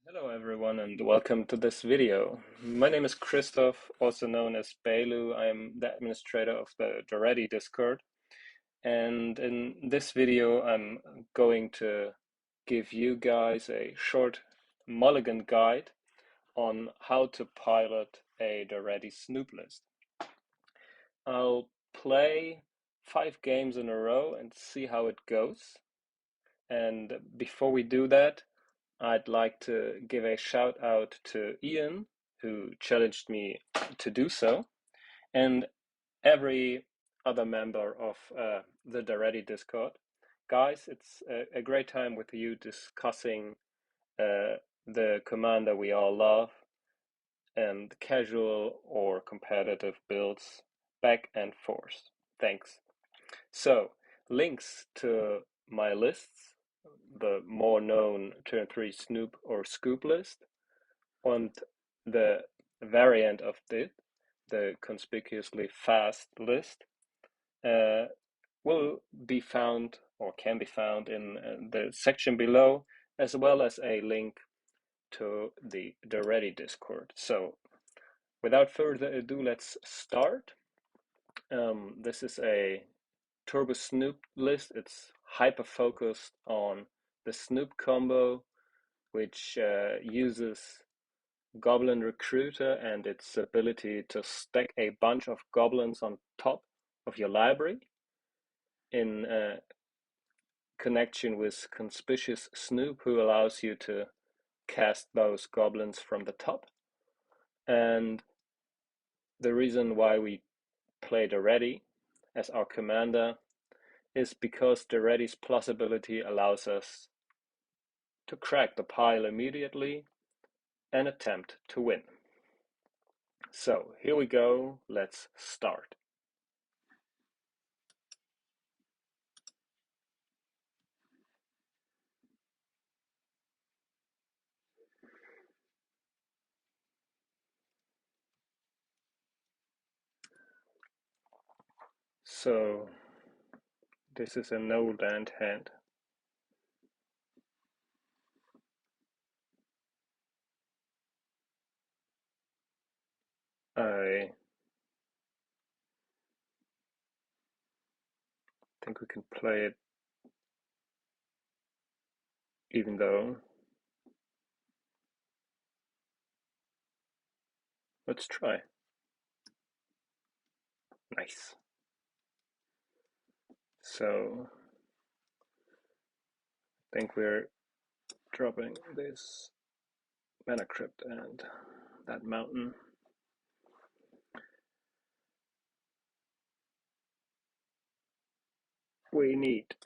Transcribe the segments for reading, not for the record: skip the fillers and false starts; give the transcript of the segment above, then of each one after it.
Hello everyone and welcome to this video. My name is Christoph, also known as Bailu. I'm the administrator of the Daretti Discord, and in this video I'm going to give you guys a short Mulligan guide on how to pilot a Daretti Snoop list. I'll play 5 games in a row and see how it goes. And before we do that, I'd like to give a shout out to Ian, who challenged me to do so, and every other member of the Daretti Discord. Guys, it's a great time with you discussing the commander we all love and casual or competitive builds back and forth. Thanks. So, links to my lists, the more known turn 3 Snoop or Scoop list, and the variant of it, the conspicuously fast list, uh, will be found or can be found in the section below, as well as a link to the Daretti Discord. So, without further ado, let's start. This is a Turbo Snoop list. It's hyper focused on the Snoop combo, which uses Goblin Recruiter and its ability to stack a bunch of goblins on top of your library in connection with Conspicuous Snoop, who allows you to cast those goblins from the top. And the reason why we play Daretti as our commander is because Daretti's plus ability allows us to crack the pile immediately and attempt to win. So here we go, let's start. So this is a no land hand. I think we can play it even though. Let's try. Nice. So I think we're dropping this mana crypt and that mountain. We need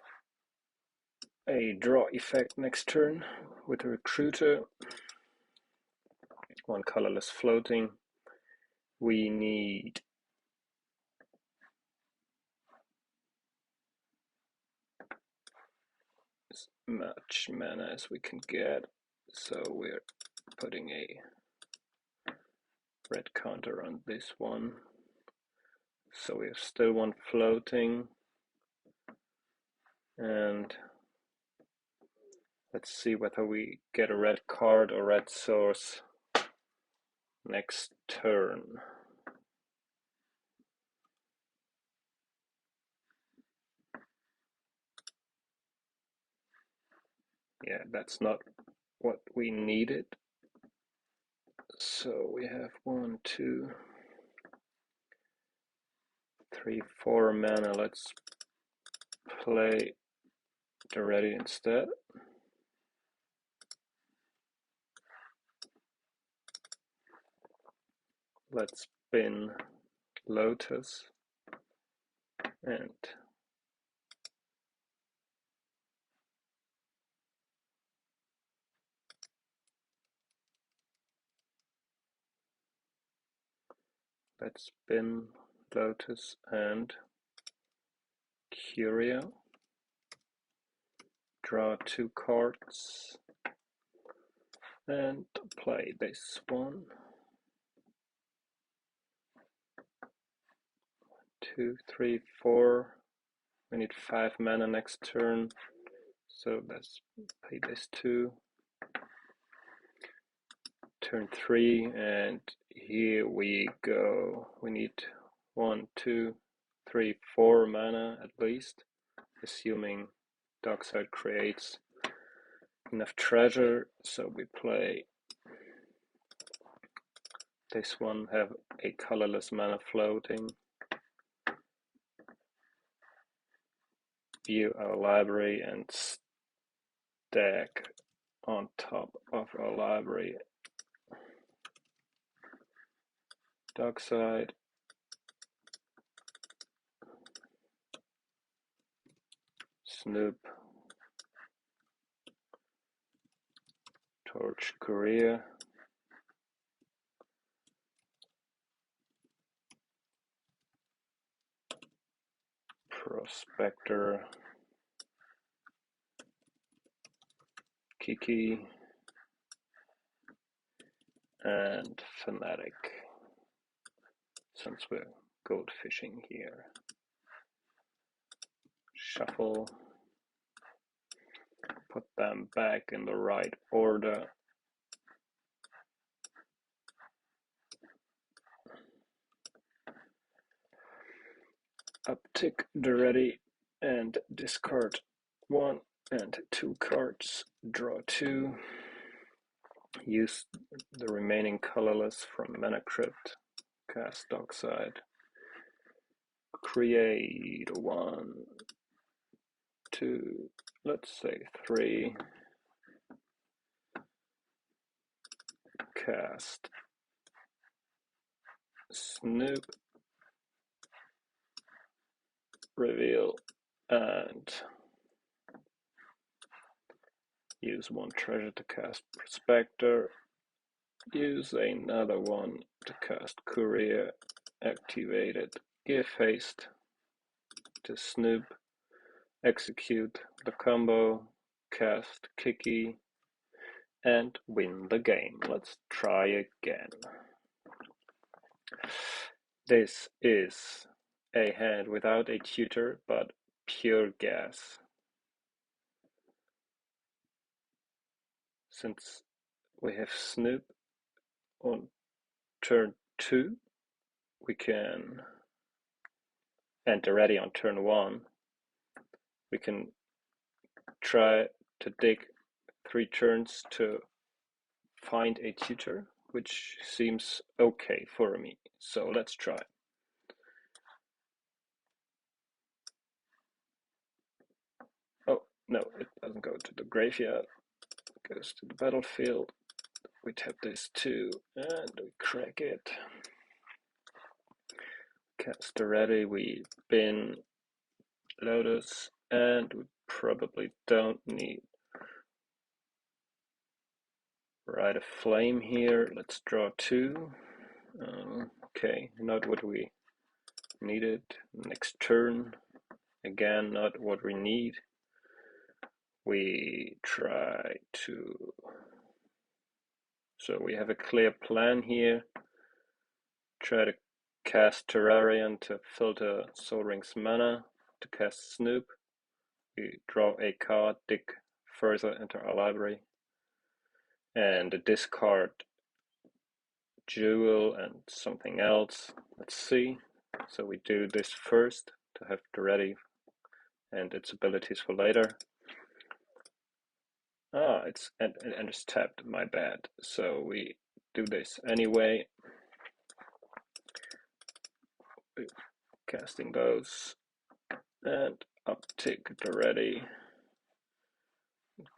a draw effect next turn with a recruiter. One colorless floating. We need as much mana as we can get. So we're putting a red counter on this one. So we have still one floating. And let's see whether we get a red card or red source next turn. Yeah, that's not what we needed. So we have 1, 2, 3, 4 mana. Let's play Daretti instead. Let's spin Lotus and let's spin Lotus and Curio. Draw 2 cards and play this one. 2, 3, 4. We need 5 mana next turn, so let's play this 2. turn 3, and here we go. We need 1, 2, 3, 4 mana at least, assuming Darkside creates enough treasure. So we play this one, have a colorless mana floating, view our library, and stack on top of our library Darkside, Snoop, Torch Courier, Prospector, Kiki, and Fanatic, since we're gold fishing here. Shuffle, put them back in the right order. Uptick Daretti and discard 1 and 2 cards, draw 2. Use the remaining colorless from Mana Crypt, cast Darkside, create 1, 2, let's say 3, cast Snoop, reveal, and use 1 treasure to cast Prospector, use another one to cast Courier, activate it, give haste to Snoop, execute the combo, cast Kiki, and win the game. Let's try again. This is a hand without a tutor, but pure gas. Since we have Snoop on turn 2, we can, and Daretti on turn 1, we can try to dig 3 turns to find a tutor, which seems okay for me. So let's try. Oh, no, it doesn't go to the graveyard. It goes to the battlefield. We tap this too, and we crack it. Cast Daretti, we bin Lotus, and we probably don't need Rite of Flame here. Let's draw 2. Okay, not what we needed. Next turn, again, not what we need. We try to, so we have a clear plan here. Try to cast Terrarion to filter Sol Ring's mana. To cast Snoop, we draw a card, dig further into our library, and discard Jewel and something else. Let's see. So we do this first to have Daretti and its abilities for later. It's tapped, my bad. So we do this anyway. Casting those, and uptick Daretti.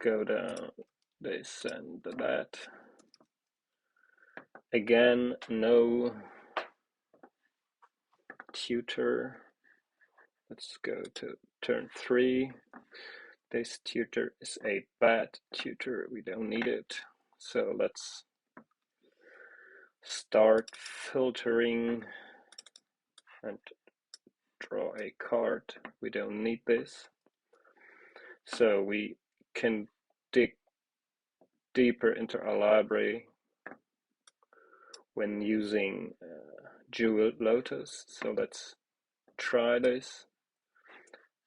Go down this and that. Again, no tutor. Let's go to turn 3. This tutor is a bad tutor. We don't need it. So let's start filtering and draw a card. We don't need this. So we can dig deeper into our library when using Jewel Lotus. So let's try this.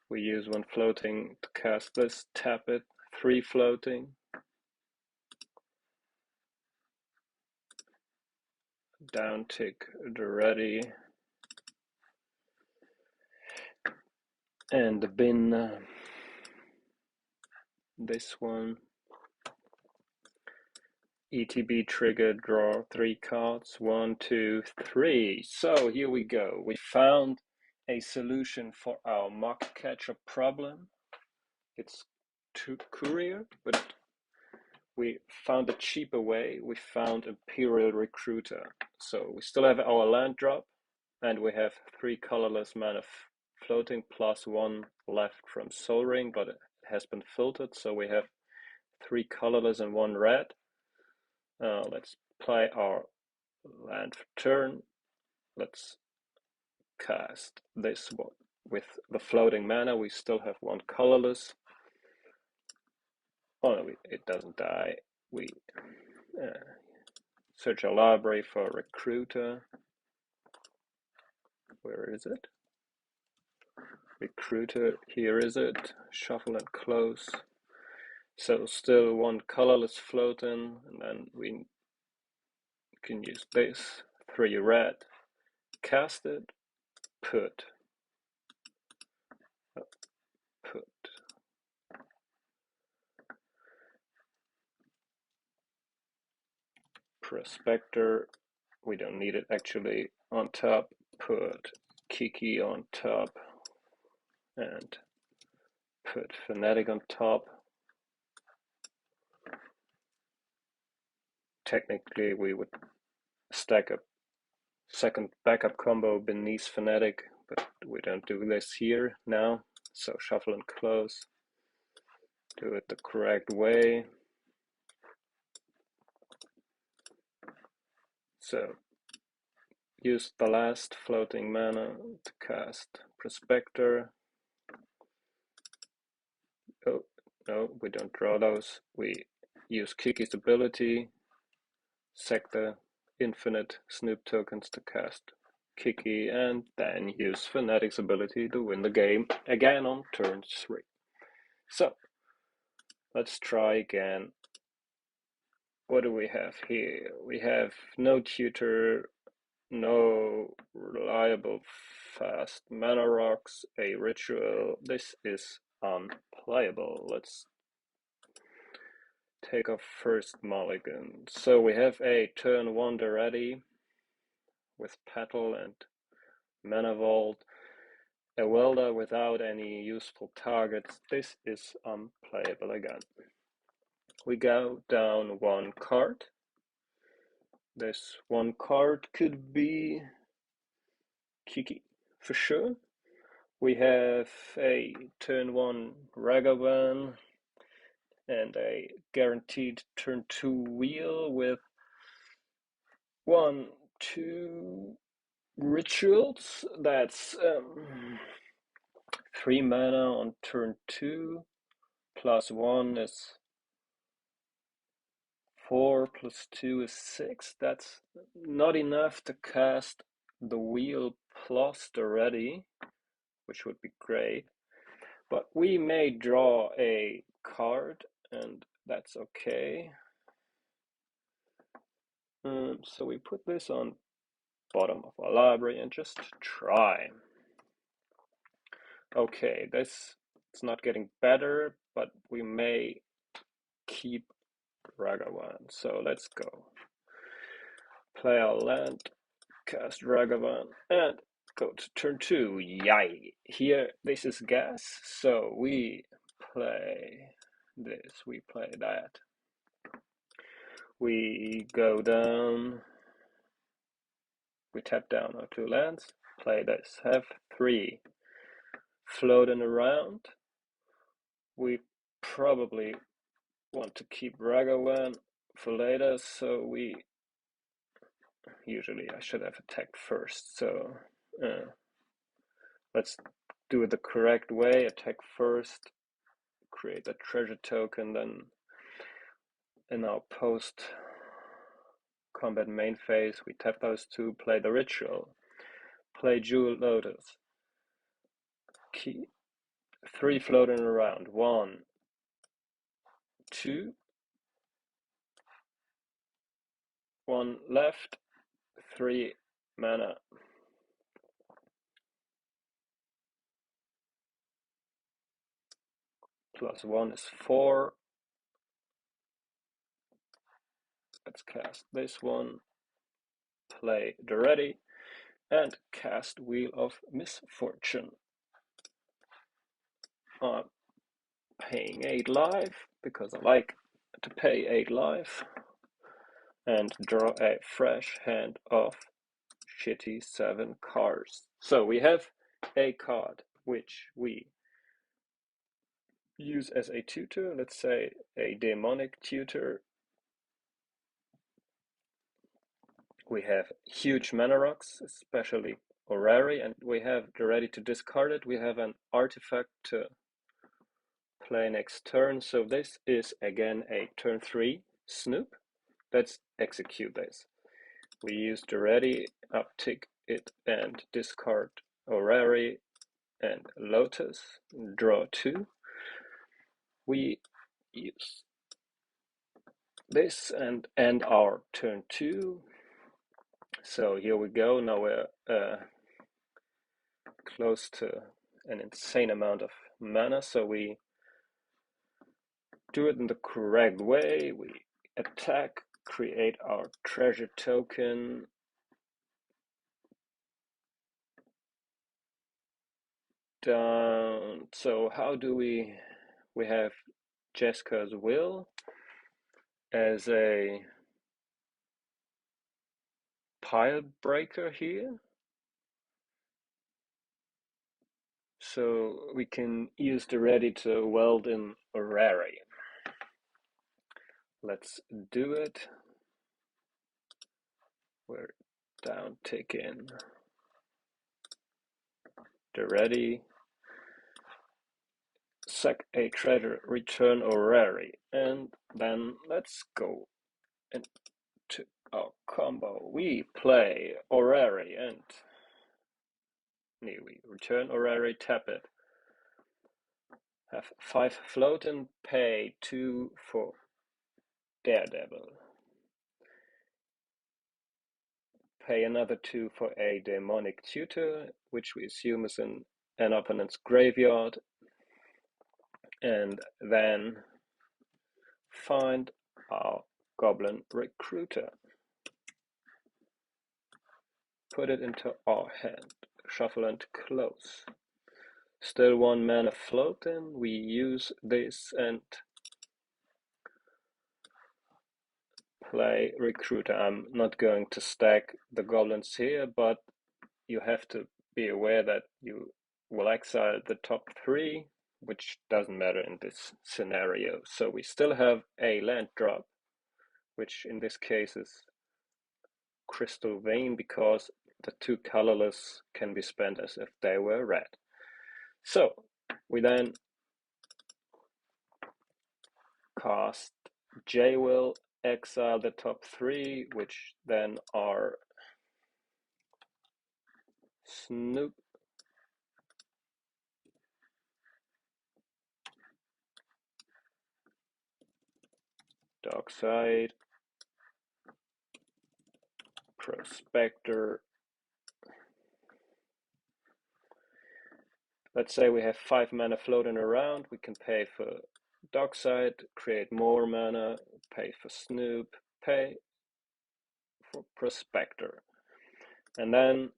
We use 1 floating to cast this, tap it, 3 floating. down tick Daretti, and the bin, this one, ETB trigger, draw 3 cards, 1, 2, 3. So here we go. We found a solution for our mock catcher problem. It's too courier, but we found a cheaper way. We found Imperial Recruiter. So we still have our land drop, and we have 3 colorless mana floating plus 1 left from Soul Ring, but it has been filtered, so we have 3 colorless and 1 red. Let's play our land for turn. Let's cast this one. With the floating mana, we still have 1 colorless. Oh no, it doesn't die. We search our library for Recruiter. Where is it? Recruiter, here is it. Shuffle and close. So still 1 colorless floating, and then we can use this. 3 red. Cast it. Put. Prospector, we don't need it actually. On top, put Kiki on top, and put Fanatic on top. Technically, we would stack a second backup combo beneath Fanatic, but we don't do this here now. So shuffle and close. Do it the correct way. So use the last floating mana to cast Prospector. Oh, no, we don't draw those. We use Kiki's ability, sack the infinite Snoop tokens to cast Kiki, and then use Fanatic's ability to win the game again on turn 3. So, let's try again. What do we have here? We have no tutor, no reliable fast mana rocks, a ritual. This is unplayable. Let's take our first mulligan. So we have a turn 1 Daretti with Petal and Mana Vault, a welder without any useful targets. This is unplayable again. We go down 1 card. This 1 card could be Kiki for sure. We have a turn 1 Ragavan and a guaranteed turn 2 wheel with 1, 2 rituals. That's 3 mana on turn 2, plus 1 is 4, plus 2 is 6. That's not enough to cast the wheel plus Daretti, which would be great. But we may draw a card, and that's okay. So we put this on bottom of our library and just try. Okay, this is not getting better, but we may keep Ragavan. So let's go. Play our land, cast Ragavan, and go to turn 2. Yay! Here, this is gas, so we play this, we play that. We go down, we tap down our 2 lands, play this, have 3 floating around. We probably want to keep Ragavan for later, so we usually I should have attacked first, so let's do it the correct way. Attack first, create a treasure token, then in our post combat main phase we tap those 2, play the ritual, play Jewel Lotus, key 3 floating around, 1, 2, 1 left, 3 mana. +1 is 4. Let's cast this one, play Daretti, and cast Wheel of Misfortune. I'm paying 8 life because I like to pay 8 life, and draw a fresh hand of shitty 7 cards. So we have a card which we use as a tutor, let's say a demonic tutor. We have huge mana rocks, especially Orrery, and we have the ready to discard it. We have an artifact to play next turn. So this is again a turn 3 Snoop. Let's execute this. We use the ready, uptick it, and discard Orrery and Lotus. Draw 2. We use this and end our turn 2. So here we go. Now we're close to an insane amount of mana, so we do it in the correct way. We attack, create our treasure token, down. So how do we have Jeska's Will as a pile breaker here, so we can use the ready to weld in Orrery. Let's do it. We're down ticking the ready, sack a treasure, return Orrery, and then let's go into our combo. We play Orrery and we return Orrery, tap it, have 5 float and pay 2 for Daredevil. Pay another 2 for a demonic tutor, which we assume is in an opponent's graveyard, and then find our goblin recruiter. Put it into our hand, shuffle and close. Still 1 mana floating. We use this and play recruiter. I'm not going to stack the goblins here, but you have to be aware that you will exile the top 3, which doesn't matter in this scenario. So we still have a land drop, which in this case is Crystal Vein, because the 2 colorless can be spent as if they were red. So we then cast J-Will, exile the top 3, which then are Snoop, Darkside, Prospector. Let's say we have 5 mana floating around. We can pay for Darkside, create more mana, pay for Snoop, pay for Prospector. And then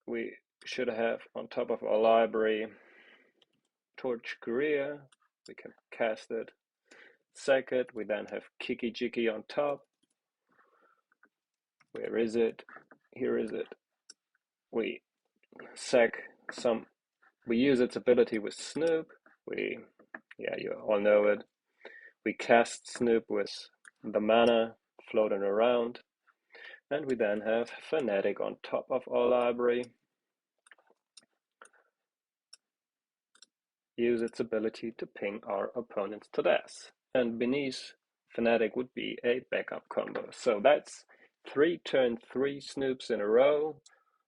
we should have on top of our library Torch Career. We can cast it, sack it. We then have Kiki Jiki on top. Where is it? Here is it. We sack some. We use its ability with Snoop. Yeah, you all know it. We cast Snoop with the mana floating around, and we then have Fanatic on top of our library. Use its ability to ping our opponents to death. And beneath Fanatic would be a backup combo. So that's 3 turn 3 Snoops in a row.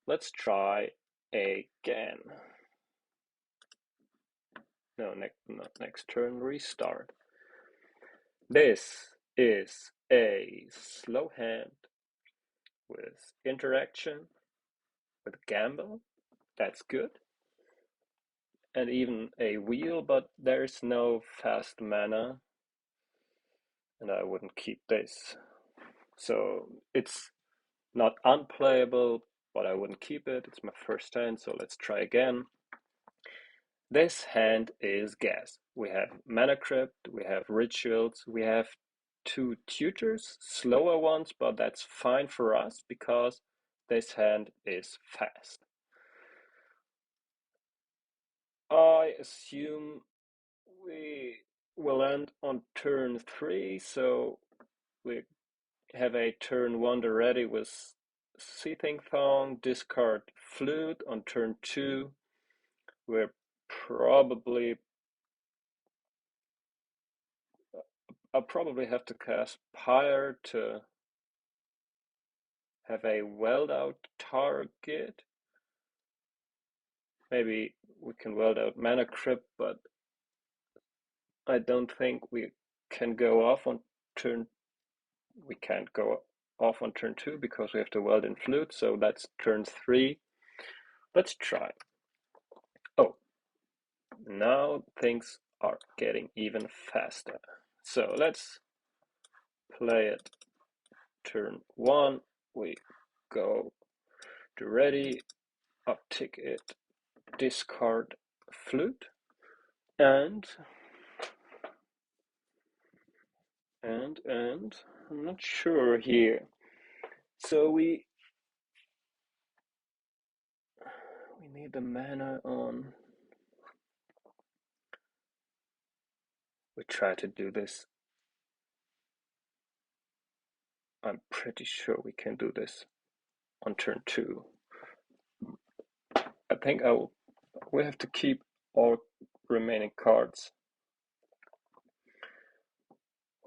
Let's try again. No, next turn, restart. This is a slow hand with interaction, with gamble. That's good. And even a wheel, but there's no fast mana, and I wouldn't keep this. So it's not unplayable, but I wouldn't keep it. It's my first hand, so let's try again. This hand is gas. We have Mana Crypt, we have Rituals, we have two tutors, slower ones, but that's fine for us because this hand is fast. I assume we will end on turn 3, so we have a turn 1 Daretti with Seething Thong, discard Flute. On turn 2, we're probably I'll probably have to cast Pyre to have a weld out target. Maybe we can weld out Mana Crypt, but I don't think we can go off on turn. We can't go off on turn 2 because we have to weld in Flute, so that's turn 3. Let's try. Oh, now things are getting even faster. So let's play it. Turn 1, we go to ready, uptick it, discard Flute, and I'm not sure here. So we need the mana on. We try to do this. I'm pretty sure we can do this on turn 2. I think we have to keep all remaining cards.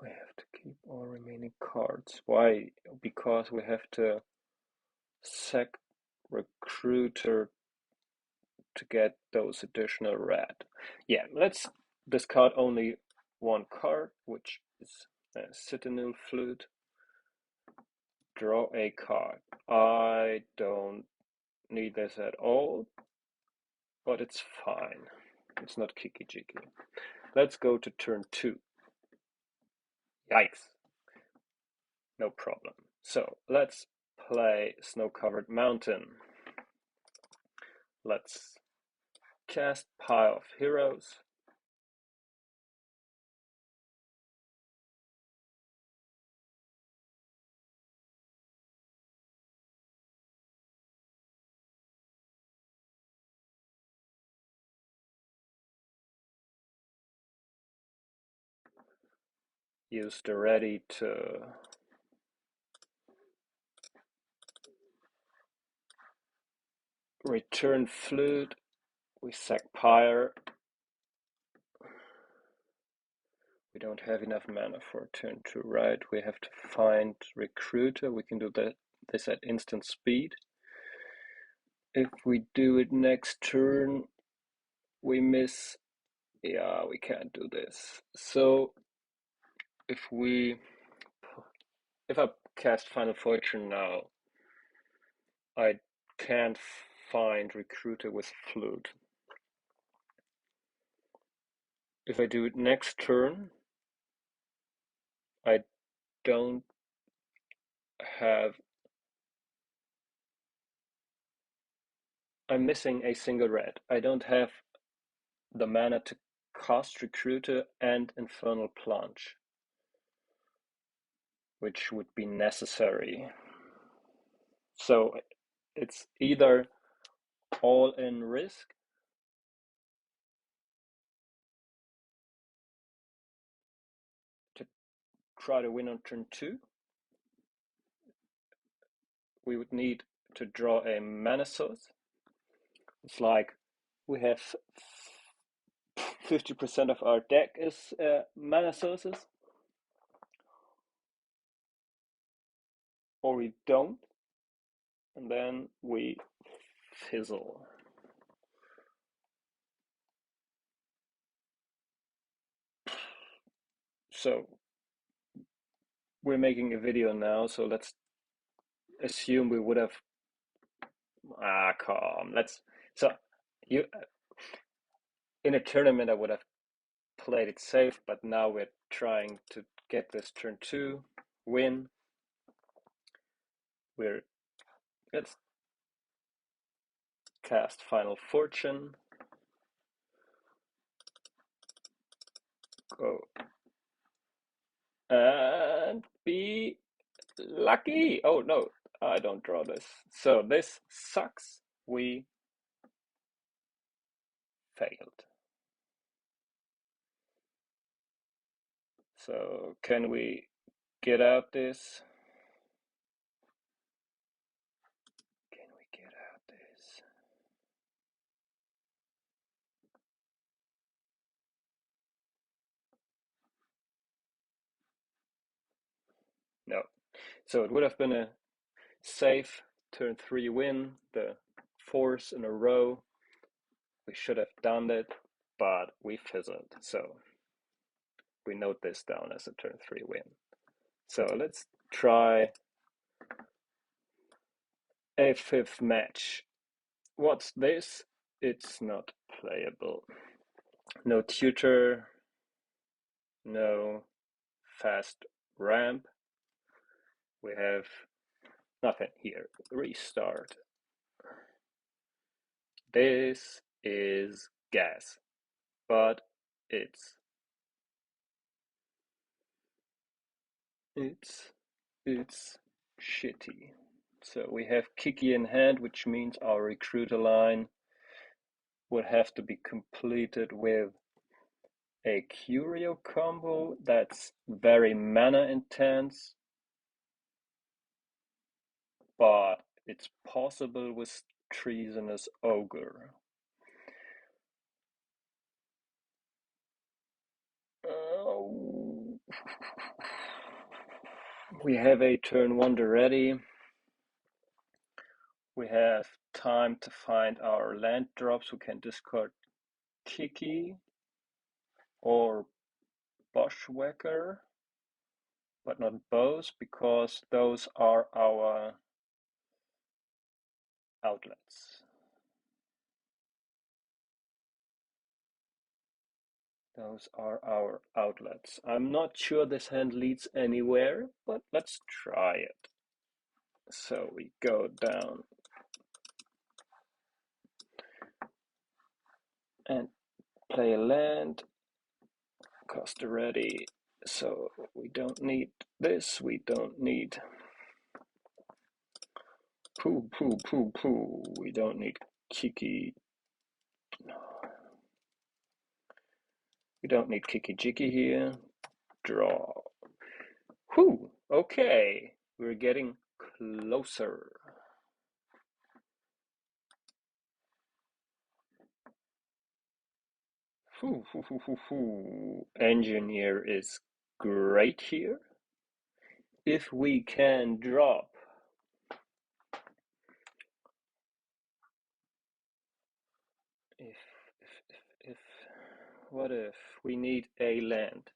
We have to keep all remaining cards. Why? Because we have to sack Recruiter to get those additional red. Yeah, let's discard only one card, which is a Citadel Flute. Draw a card. I don't need this at all, but it's fine. It's not kiki-jiki. Let's go to turn 2. Yikes. No problem. So let's play Snow-Covered Mountain. Let's cast Pile of Heroes. Use Daretti to return Flute. We sack Pyre. We don't have enough mana for turn 2, right? We have to find Recruiter. We can do this at instant speed. If we do it next turn, we miss. Yeah, we can't do this. So if I cast Final Fortune now, I can't find Recruiter with Flute. If I do it next turn, I don't have. I'm missing a single red. I don't have the mana to cast Recruiter and Infernal Plunge, which would be necessary. So it's either all in risk to try to win on turn 2. We would need to draw a mana source. It's like we have 50% of our deck is mana sources, or we don't, and then we fizzle. So we're making a video now, so let's assume we would have calm. So you in a tournament I would have played it safe, but now we're trying to get this turn 2 win. Let's cast Final Fortune. Go and be lucky. Oh no, I don't draw this. So this sucks. We failed. So can we get out this? Can we get out this? No. So it would have been a safe turn 3 win, the 4th in a row. We should have done it, but we fizzled. So we note this down as a turn 3 win. So let's try a 5th match. What's this? It's not playable. No tutor, no fast ramp. We have nothing here. Restart. This is gas, but it's shitty. So we have Kiki in hand, which means our recruiter line would have to be completed with a curio combo that's very mana intense, but it's possible with Treasonous Ogre. We have a turn 1 Daretti. We have time to find our land drops. We can discard Kiki or Bushwhacker, but not both, because those are our outlets. Those are our outlets. I'm not sure this hand leads anywhere, but let's try it. So we go down and play a land, cost ready. So we don't need this, we don't need poo. We don't need Kiki. No. We don't need Kiki Jiki here. Draw. Whew, okay. We're getting closer. Engineer is great here. If we can drop if what if we need a land?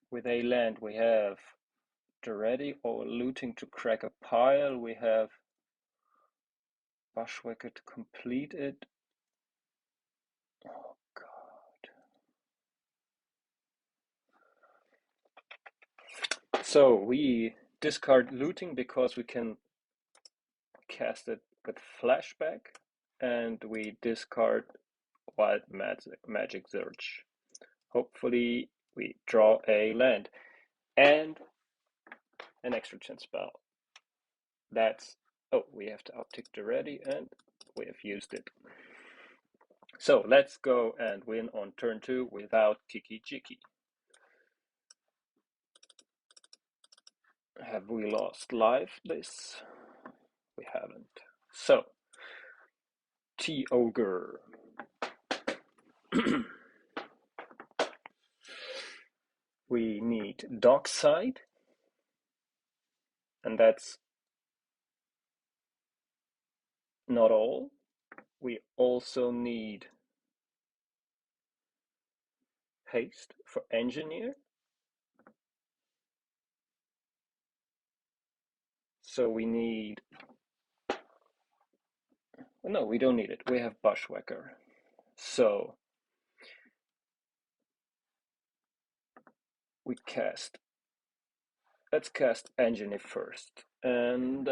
With a land we have Daretti or looting to crack a pile, we have Bushwhacker to complete it. Oh god. So we discard looting because we can cast it with flashback, and we discard wild magic search. Hopefully we draw a land and an extra chance spell. That's we have to uptick Daretti, and we have used it. So let's go and win on turn 2 without Kiki Jiki. Have we lost life this? We haven't. So T-Ogre. We need Dockside, and that's not all. We also need Haste for Engineer. So we need, no, we don't need it. We have Bushwhacker. So let's cast Engineer first. And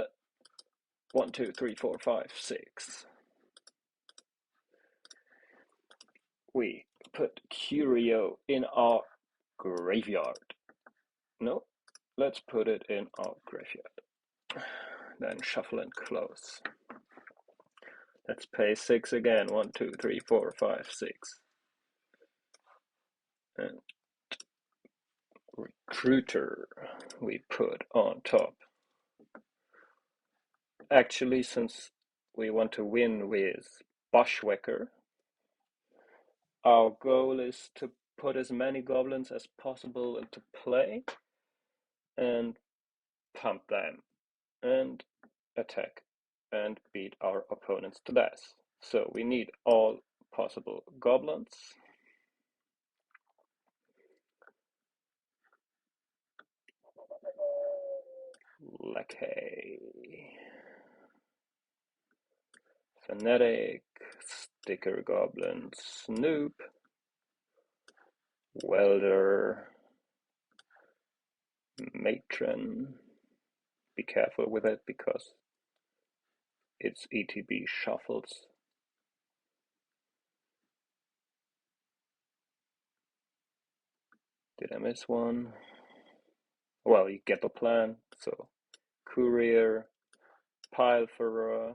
1, 2, 3, 4, 5, 6. We put Curio in our graveyard. No, let's put it in our graveyard. Then shuffle and close. Let's pay 6 again. 1, 2, 3, 4, 5, 6. And Recruiter we put on top. Actually, since we want to win with Bushwhacker, our goal is to put as many goblins as possible into play and pump them and attack and beat our opponents to death. So we need all possible goblins. Lackey, Fanatic, Sticker Goblin, Snoop, Welder, Matron. Be careful with it because it's ETB shuffles. Did I miss one? Well, you get the plan. So Courier, Pilferer,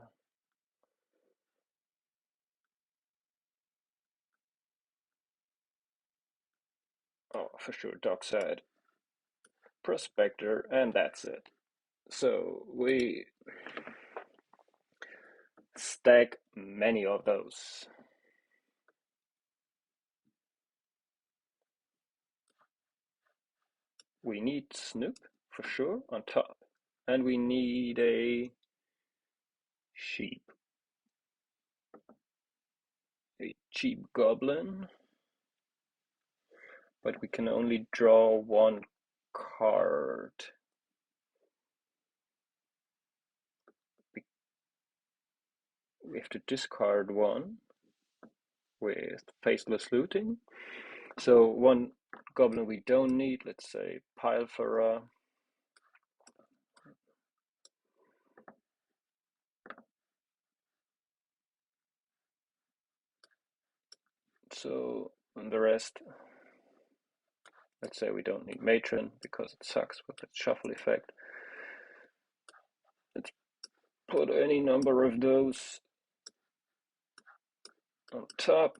oh, for sure, Dockside, Prospector, and that's it. So we stack many of those. We need Snoop for sure on top, and we need a sheep, a cheap goblin, but we can only draw one card. We have to discard one with Faceless Looting. So one goblin we don't need, let's say Pilferer. So and the rest, let's say we don't need Matron because it sucks with its shuffle effect. Let's put any number of those on top.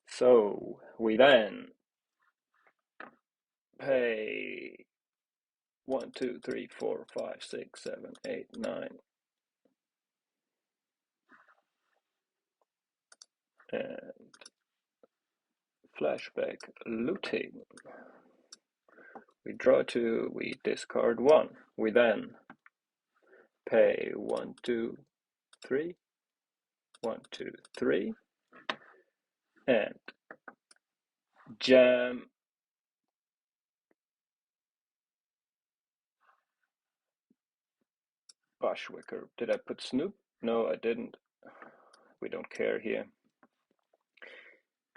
So we then pay 1, 2, 3, 4, 5, 6, 7, 8, 9. And flashback looting. We draw 2, we discard 1. We then pay 1, 2, 3, 1, 2, 3, and jam Bushwhacker. Did I put Snoop? No, I didn't. We don't care here.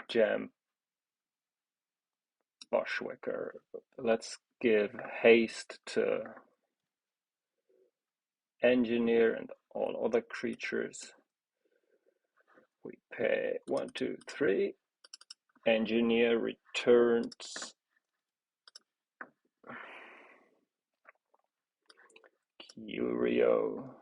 Jam Bushwhacker. Let's give haste to Engineer and all other creatures. We pay 1, 2, 3. Engineer returns Curio.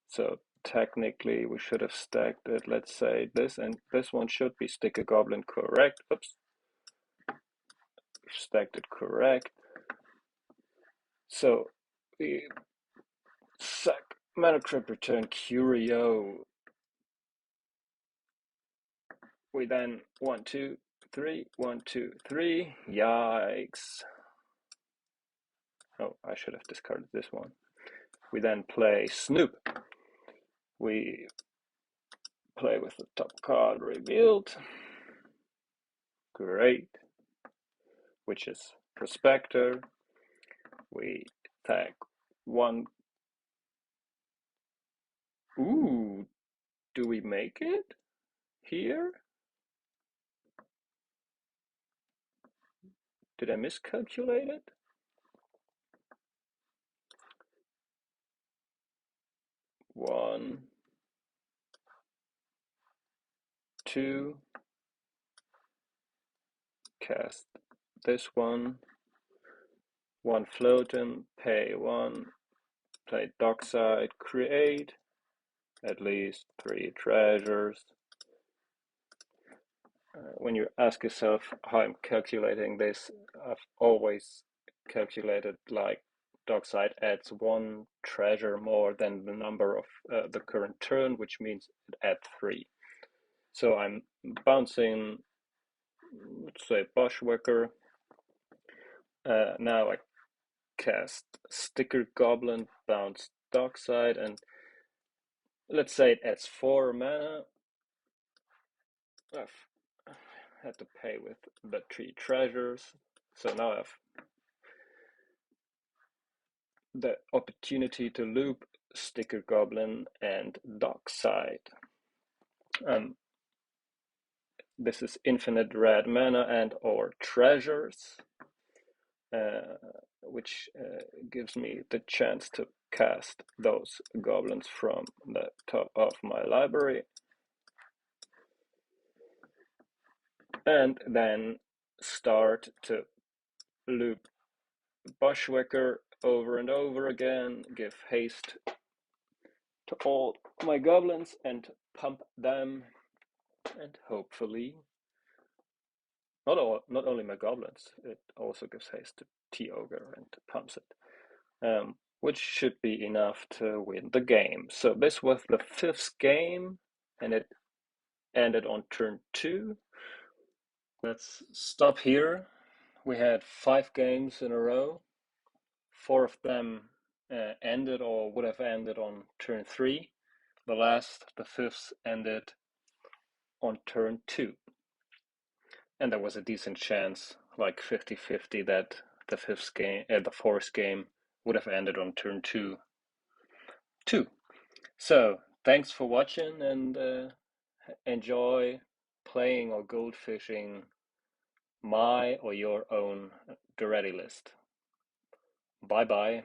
So technically we should have stacked it. Let's say this and this one should be Stick a Goblin correct. Oops. We've stacked it correct. So we sack Mana Crypt, return Curio. We then 1, 2, 3, 1, 2, 3. Yikes. Oh, I should have discarded this one. We then play Snoop. We play with the top card revealed. Great. Which is Prospector. We tag one. Ooh, do we make it here? Did I miscalculate it? One, two, cast this one float him, pay one, play dockside, create at least 3 treasures. When you ask yourself how I'm calculating this, I've always calculated like dockside adds 1 treasure more than the number of the current turn, which means it adds 3. So I'm bouncing, let's say, Bushwhacker. Now I cast Sticker Goblin, bounce Dockside, and let's say it adds 4 mana. I've had to pay with the 3 treasures, so now I have the opportunity to loop Sticker Goblin and Dockside. This is infinite red mana and or treasures, which gives me the chance to cast those goblins from the top of my library. And then start to loop Bushwhacker over and over again, give haste to all my goblins and pump them, and hopefully not only my goblins, it also gives haste to T-Ogre and pumps it, which should be enough to win the game. So this was the 5th game, and it ended on turn 2. Let's stop here. We had 5 games in a row. 4 of them ended or would have ended on turn 3. The 5th, ended on turn 2. And there was a decent chance, like 50-50, that the 4th game would have ended on turn 2 too. So thanks for watching, and enjoy playing or goldfishing my or your own Daretti list. Bye bye.